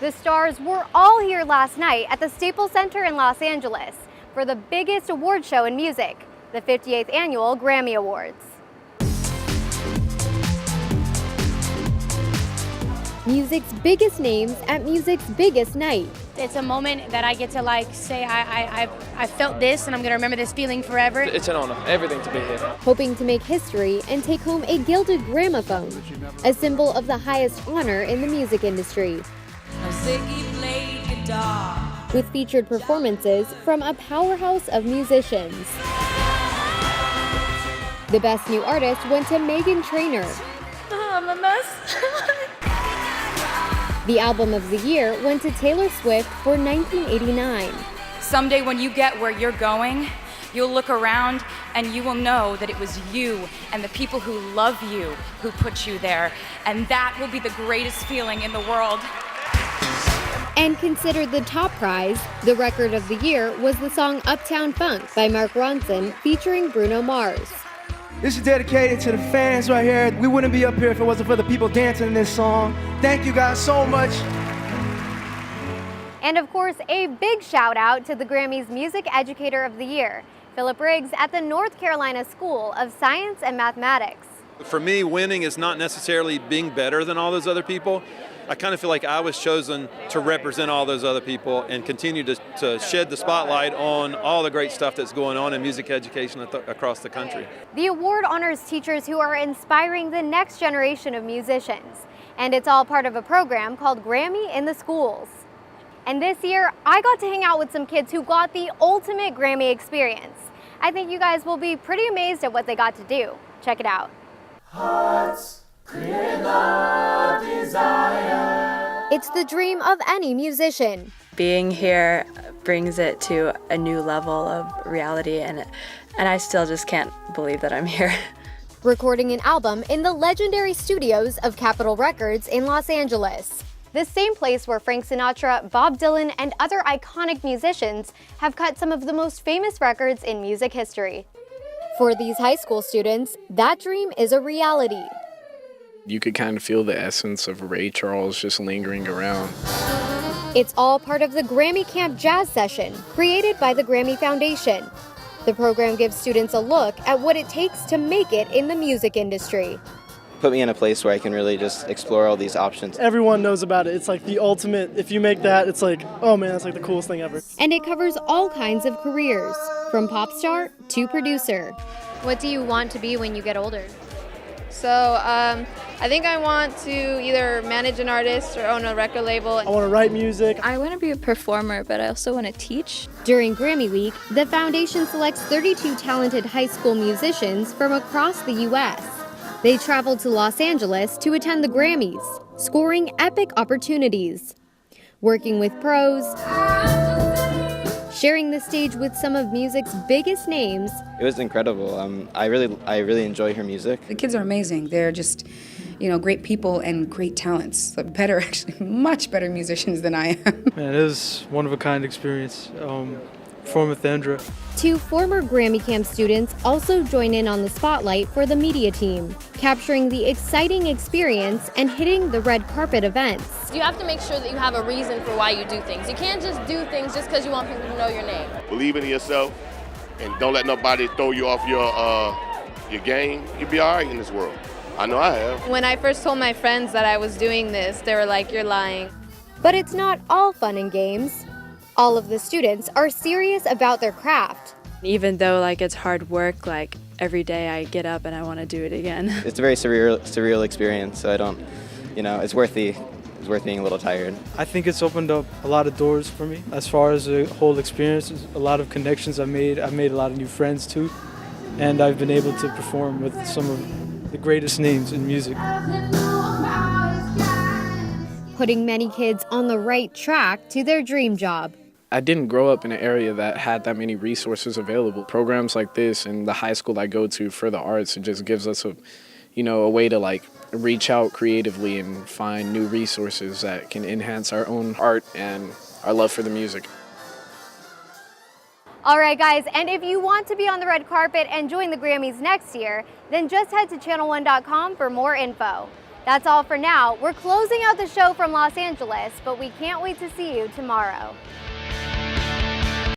The stars were all here last night at the Staples Center in Los Angeles for the biggest award show in music, the 58th Annual Grammy Awards. Music's biggest names at music's biggest night. It's a moment that I get to say I felt this and I'm going to remember this feeling forever. It's an honor, everything to be here. Hoping to make history and take home a gilded gramophone, a symbol of the highest honor in the music industry. With featured performances from a powerhouse of musicians. The best new artist went to Meghan Trainor. Oh, I'm a mess. The album of the year went to Taylor Swift for 1989. Someday when you get where you're going, you'll look around and you will know that it was you and the people who love you who put you there. And that will be the greatest feeling in the world. And considered the top prize, the record of the year was the song Uptown Funk by Mark Ronson featuring Bruno Mars. This is dedicated to the fans right here. We wouldn't be up here if it wasn't for the people dancing in this song. Thank you guys so much. And of course, a big shout out to the Grammy's Music Educator of the Year, Philip Riggs at the North Carolina School of Science and Mathematics. For me, winning is not necessarily being better than all those other people. I kind of feel like I was chosen to represent all those other people and continue to shed the spotlight on all the great stuff that's going on in music education across the country. The award honors teachers who are inspiring the next generation of musicians, and it's all part of a program called Grammy in the Schools. And this year, I got to hang out with some kids who got the ultimate Grammy experience. I think you guys will be pretty amazed at what they got to do. Check it out. Hearts create the desire. It's the dream of any musician. Being here brings it to a new level of reality, and I still just can't believe that I'm here. Recording an album in the legendary studios of Capitol Records in Los Angeles. The same place where Frank Sinatra, Bob Dylan, and other iconic musicians have cut some of the most famous records in music history. For these high school students, that dream is a reality. You could kind of feel the essence of Ray Charles just lingering around. It's all part of the Grammy Camp Jazz Session, created by the Grammy Foundation. The program gives students a look at what it takes to make it in the music industry. Put me in a place where I can really just explore all these options. Everyone knows about it. It's like the ultimate. If you make that, it's like, oh man, that's like the coolest thing ever. And it covers all kinds of careers, from pop star to producer. What do you want to be when you get older? So I think I want to either manage an artist or own a record label. I want to write music. I want to be a performer, but I also want to teach. During Grammy Week, the foundation selects 32 talented high school musicians from across the U.S. They traveled to Los Angeles to attend the Grammys, scoring epic opportunities. Working with pros, sharing the stage with some of music's biggest names. It was incredible. I really enjoy her music. The kids are amazing. They're just, great people and great talents. Better, actually, much better musicians than I am. Man, it was one of a kind experience. Performing with Andra. 2 former Grammy Camp students also join in on the spotlight for the media team, capturing the exciting experience and hitting the red carpet events. You have to make sure that you have a reason for why you do things. You can't just do things just because you want people to know your name. Believe in yourself and don't let nobody throw you off your game. You'll be all right in this world. I know I have. When I first told my friends that I was doing this, they were like, you're lying. But it's not all fun and games. All of the students are serious about their craft. Even though it's hard work, every day I get up and I want to do it again. It's a very surreal experience, so I don't, it's worth being a little tired. I think it's opened up a lot of doors for me. As far as the whole experience, a lot of connections I've made a lot of new friends too, and I've been able to perform with some of the greatest names in music. Putting many kids on the right track to their dream job. I didn't grow up in an area that had that many resources available. Programs like this and the high school I go to for the arts, it just gives us a way to reach out creatively and find new resources that can enhance our own art and our love for the music. All right, guys, and if you want to be on the red carpet and join the Grammys next year, then just head to channel1.com for more info. That's all for now. We're closing out the show from Los Angeles, but we can't wait to see you tomorrow.